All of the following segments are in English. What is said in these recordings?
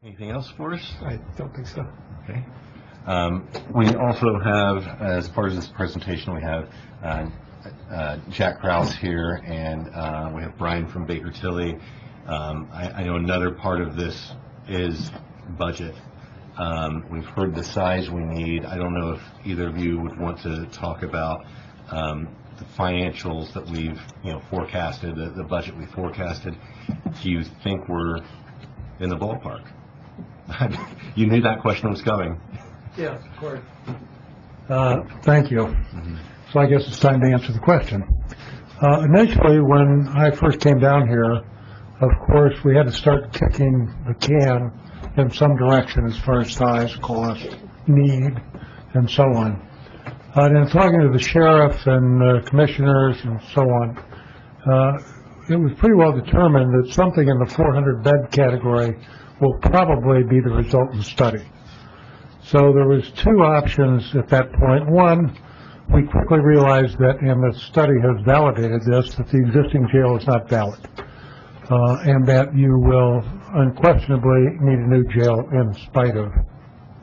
Anything else for us? I don't think so. Okay. We also have, as part of this presentation, we have Jack Krause here, and we have Brian from Baker Tilly. I know another part of this is budget. We've heard the size we need. I don't know if either of you would want to talk about the financials that we've forecasted, the budget we forecasted. Do you think we're in the ballpark? You knew that question was coming. Yes, of course. Thank you. Mm-hmm. So I guess it's time to answer the question. Initially, when I first came down here, of course, we had to start kicking the can in some direction as far as size, cost, need, and so on. And in talking to the sheriff and commissioners and so on, it was pretty well determined that something in the 400-bed category will probably be the resultant study. So there was two options at that point. One, we quickly realized that, and the study has validated this, that the existing jail is not valid, and that you will unquestionably need a new jail in spite of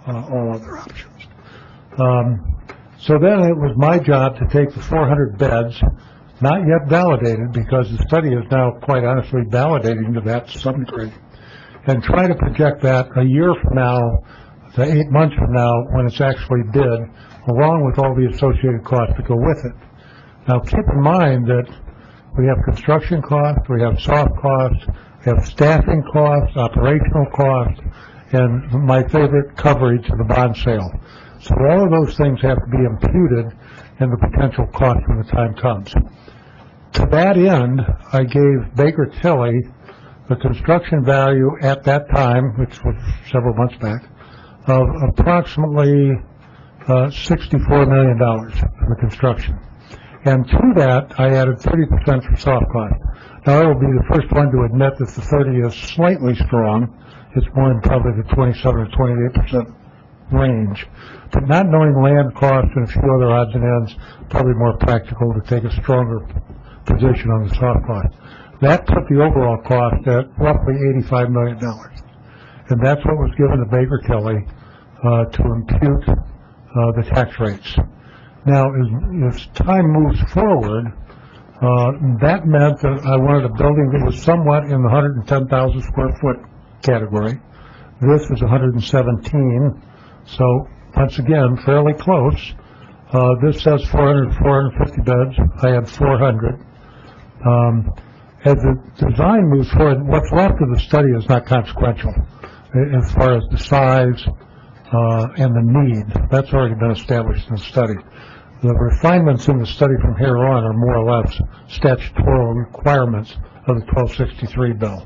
all other options. So then it was my job to take the 400 beds, not yet validated, because the study is now quite honestly validating to that to some degree, and try to project that a year from now to 8 months from now when it's actually bid, along with all the associated costs that go with it. Now keep in mind that we have construction costs, we have soft costs, we have staffing costs, operational costs, and my favorite, coverage of the bond sale. So all of those things have to be imputed in the potential cost when the time comes. To that end, I gave Baker Tilly the construction value at that time, which was several months back, of approximately $64 million for the construction. And to that, I added 30% for soft cost. Now, I will be the first one to admit that the 30 is slightly strong. It's more in probably the 27 or 28% range. But not knowing land costs and a few other odds and ends, probably more practical to take a stronger position on the soft cost. That put the overall cost at roughly $85 million. And that's what was given to Baker Tilly to impute the tax rates. Now, as time moves forward, that meant that I wanted a building that was somewhat in the 110,000 square foot category. This is 117, so once again, fairly close. This says 450 beds. I had 400. As the design moves forward, what's left of the study is not consequential as far as the size and the need. That's already been established in the study. The refinements in the study from here on are more or less statutory requirements of the 1263 bill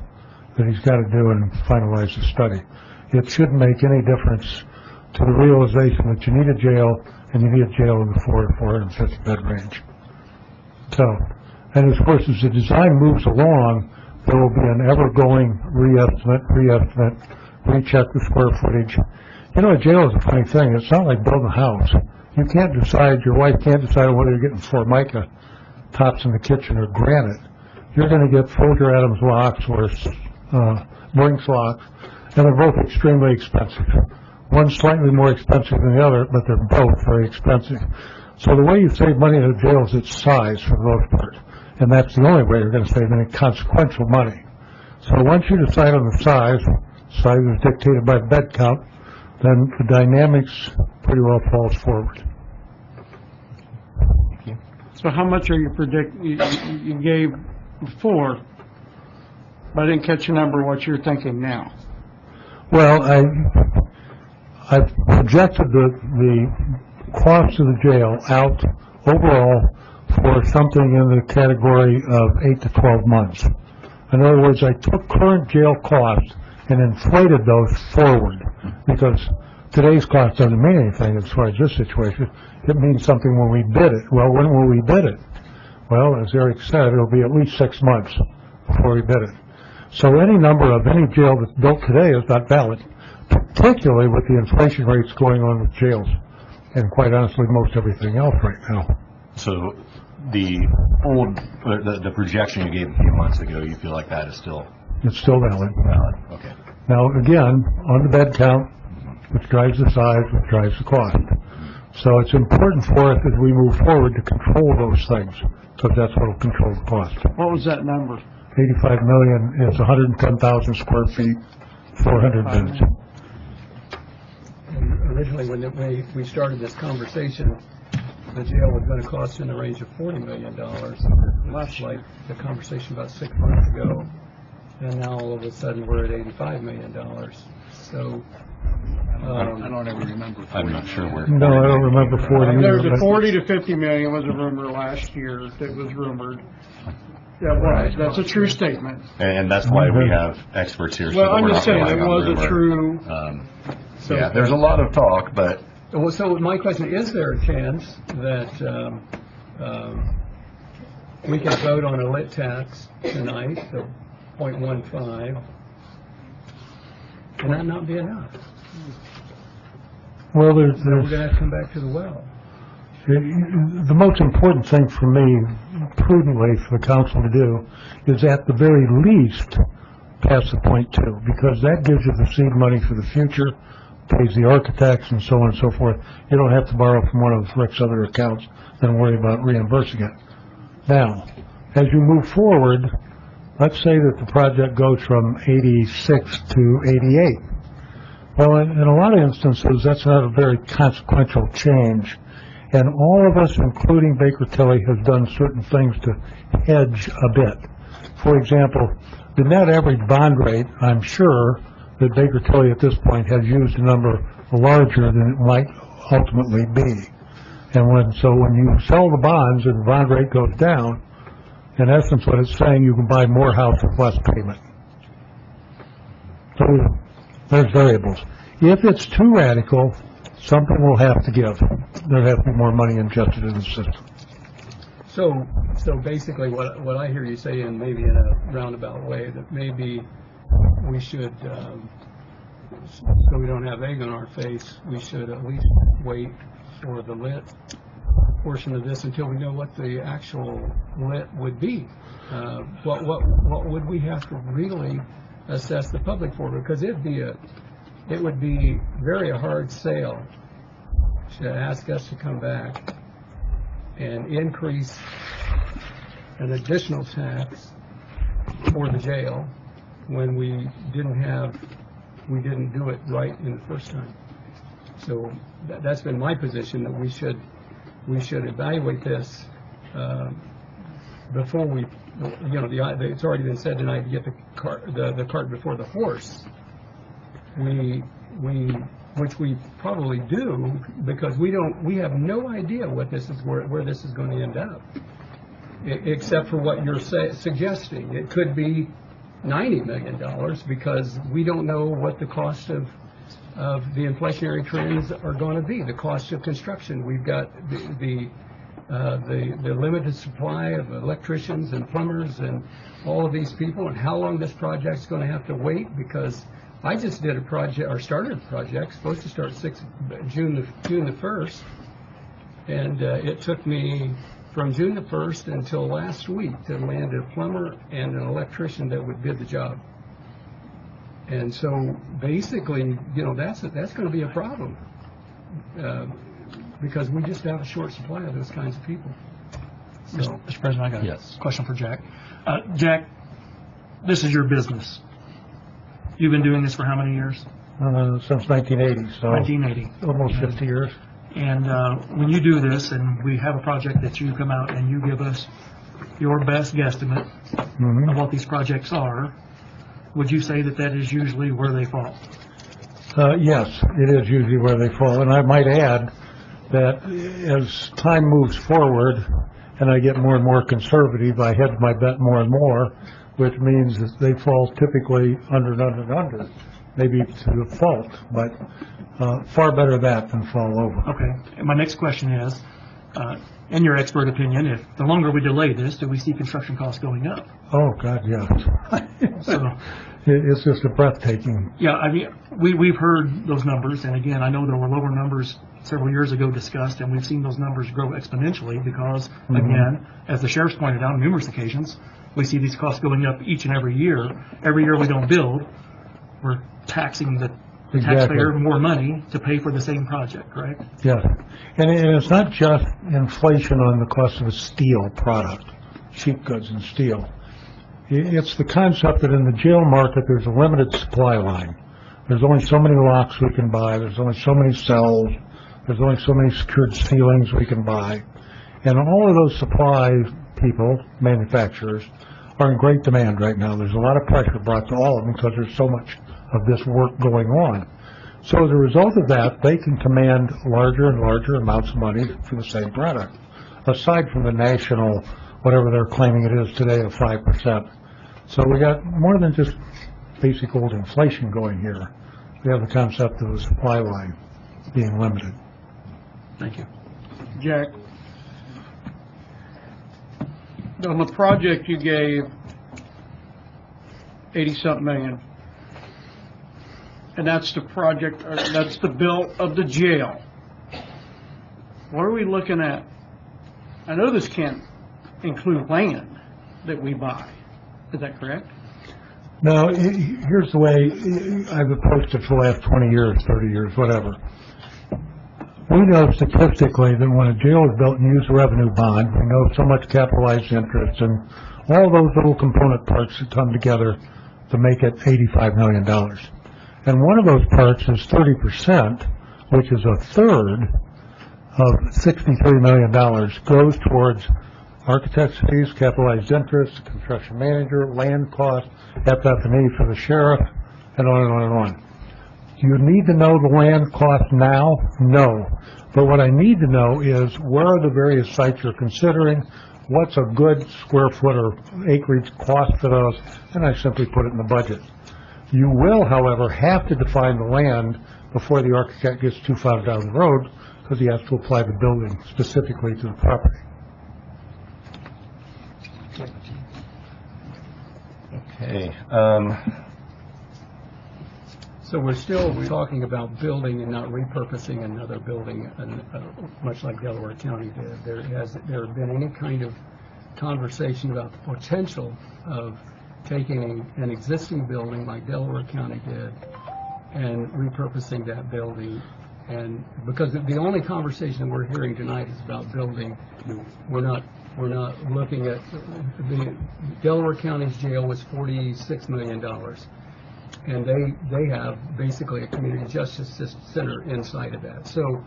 that he's got to do and finalize the study. It shouldn't make any difference to the realization that you need a jail, and you need a jail in the 400 to 450 bed range. So, and of course, as the design moves along, there will be an ever-going re-estimate, recheck the square footage. You know, a jail is a funny thing. It's not like building a house. You can't decide, your wife can't decide whether you're getting Formica tops in the kitchen or granite. You're going to get Folger Adams locks or Brinks locks, and they're both extremely expensive. One's slightly more expensive than the other, but they're both very expensive. So the way you save money in a jail is its size for the most part. And that's the only way you're going to save any consequential money. So once you decide on the size is dictated by bed count, then the dynamics pretty well falls forward. Thank you. So how much are you you gave before, but I didn't catch a number what you're thinking now? Well, I've projected the cost of the jail out overall for something in the category of 8 to 12 months. In other words, I took current jail costs and inflated those forward, because today's cost doesn't mean anything as far as this situation. It means something when we bid it. Well, when will we bid it? Well, as Eric said, it'll be at least 6 months before we bid it. So any number of any jail that's built today is not valid, particularly with the inflation rates going on with jails, and quite honestly, most everything else right now. So the projection you gave a few months ago, you feel like that is still... It's still valid. Okay. Now, again, on the bed count, which drives the size, which drives the cost. So it's important for us as we move forward to control those things, because that's what will control the cost. What was that number? 85 million is 110,000 square feet, 400 beds. Originally, when we started this conversation, the jail was going to cost in the range of $40 million. Much like the conversation about 6 months ago, and now all of a sudden we're at $85 million. So, I don't ever remember. I'm not sure where. No, I don't remember 40 There's either, a but 40 to 50 million was a rumor last year that was rumored. That was, that's a true statement. And that's why we have experts here. So Well, that I'm we're just not saying, it relying on was a rumor. true, Yeah, there's a lot of talk, but well, so my question, is there a chance that we can vote on a lit tax tonight, the 0.15, and that not be enough? well, Then we're there's going to have to come back to the well. the most important thing for me, prudently for the council to do, is at the very least pass the 0.2, because that gives you the seed money for the future, pays the architects and so on and so forth. You don't have to borrow from one of Rick's other accounts and worry about reimbursing it. Now, as you move forward, let's say that the project goes from 86 to 88. Well, in a lot of instances, that's not a very consequential change. And all of us, including Baker Tilly, have done certain things to hedge a bit. For example, the net average bond rate, I'm sure that Baker Tilly at this point has used a number larger than it might ultimately be. And when you sell the bonds and the bond rate goes down, in essence what it's saying, you can buy more house with less payment. So there's variables. If it's too radical, something will have to give. There'll have to be more money injected in the system. So basically, what I hear you saying, maybe in a roundabout way, that maybe we should, so we don't have egg on our face, we should at least wait for the lit portion of this until we know what the actual lit would be. What would we have to really assess the public for? Because it would be very a hard sale to ask us to come back and increase an additional tax for the jail when we didn't do it right in the first time. So that's been my position, that we should evaluate this before we, it's already been said tonight, to get the cart before the horse. Which we probably do, because we have no idea what this is, where this is going to end up, except for what you're suggesting. It could be $90 million, because we don't know what the cost of the inflationary trends are going to be. The cost of construction. We've got the limited supply of electricians and plumbers and all of these people, and how long this project's going to have to wait, because I just did a project, or started a project, supposed to start June the 1st, and it took me from June the 1st until last week to land a plumber and an electrician that would bid the job. And so basically, that's going to be a problem, because we just have a short supply of those kinds of people. So, Mr. President, I got a Yes. question for Jack. Jack, this is your business. You've been doing this for how many years? Since 1980, so 1980. almost 50 years. And when you do this, and we have a project that you come out and you give us your best guesstimate Mhm. of what these projects are, would you say that is usually where they fall? Yes, it is usually where they fall. And I might add that as time moves forward and I get more and more conservative, I hedge my bet more and more, which means that they fall typically under and under and under, maybe to a fault, but far better that than fall over. Okay. And my next question is, in your expert opinion, if the longer we delay this, do we see construction costs going up? Oh, God, yes. So, It's just a breathtaking. yeah, I mean, we've heard those numbers, and again, I know there were lower numbers several years ago discussed, and we've seen those numbers grow exponentially because, again, as the sheriff's pointed out on numerous occasions, we see these costs going up each and every year. Every year we don't build, we're taxing the Exactly. taxpayer more money to pay for the same project, correct? Yes, and it's not just inflation on the cost of a steel product, cheap goods and steel. It's the concept that in the jail market, there's a limited supply line. There's only so many locks we can buy, there's only so many cells, there's only so many secured ceilings we can buy. And all of those supply people, manufacturers, are in great demand right now. There's a lot of pressure brought to all of them because there's so much of this work going on. So as a result of that, they can command larger and larger amounts of money for the same product, aside from the national, whatever they're claiming it is today, of 5%. So we got more than just basic old inflation going here. We have the concept of the supply line being limited. Thank you. Jack, on the project you gave 80-something million, and that's the project, or that's the bill of the jail. What are we looking at? I know this can't include land that we buy. Is that correct? Now, here's the way I've approached it for the last 20 years, 30 years, whatever. We know statistically that when a jail is built and use a revenue bond, we know so much capitalized interest and all those little component parts that come together to make it $85 million. And one of those parts is 30%, which is a third of $63 million, goes towards architect's fees, capitalized interest, construction manager, land cost, FF&E for the sheriff, and on and on and on. Do you need to know the land cost now? No. But what I need to know is where are the various sites you're considering, what's a good square foot or acreage cost for those, and I simply put it in the budget. You will, however, have to define the land before the architect gets too far down the road, because he has to apply the building specifically to the property. Okay. So we're talking about building and not repurposing another building, much like Delaware County did. There been any kind of conversation about the potential of taking an existing building like Delaware County did and repurposing that building? And because the only conversation we're hearing tonight is about building, we're not looking at the Delaware County's jail was $46 million. And they have basically a community justice center inside of that. So,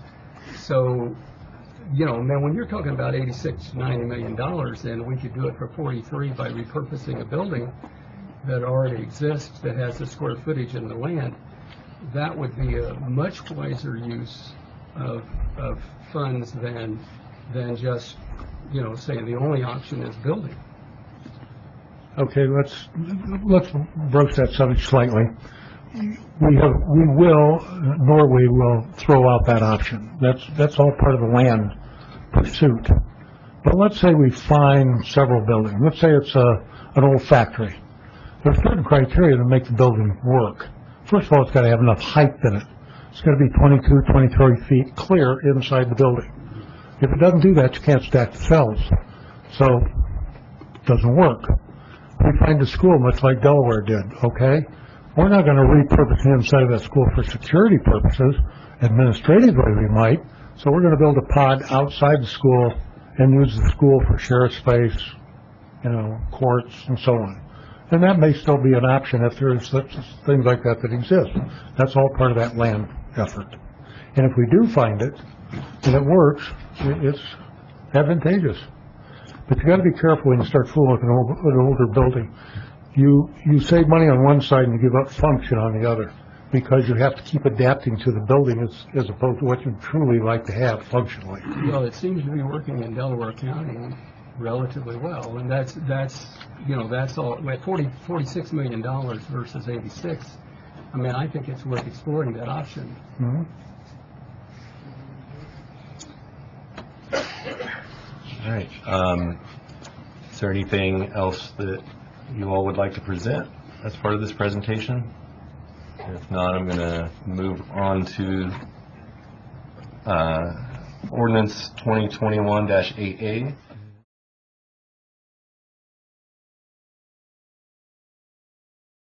you know, man, when you're talking about $86 to $90 million, and we could do it for 43 by repurposing a building that already exists, that has the square footage in the land, that would be a much wiser use of funds than just, you know, saying the only option is building. Okay, let's broach that subject slightly. Norway will throw out that option. That's all part of the land pursuit. But let's say we find several buildings. Let's say it's an old factory. There's certain criteria to make the building work. First of all, it's got to have enough height in it. It's got to be 22, 23 feet clear inside the building. If it doesn't do that, you can't stack the cells. So it doesn't work. We find a school much like Delaware did, okay? We're not going to repurpose the inside of that school for security purposes. Administratively, we might. So we're going to build a pod outside the school and use the school for sheriff's space, you know, courts, and so on. And that may still be an option if there's things like that exist. That's all part of that land effort. And if we do find it, and it works, it's advantageous. But you got to be careful when you start fooling with an older building. You save money on one side and you give up function on the other, because you have to keep adapting to the building as opposed to what you truly like to have functionally. Well, it seems to be working in Delaware County relatively well, and that's you know, that's all. At $46 million versus 86, I mean, I think it's worth exploring that option. Mm-hmm. All right. Is there anything else that you all would like to present as part of this presentation? If not, I'm going to move on to ordinance 2021-8A.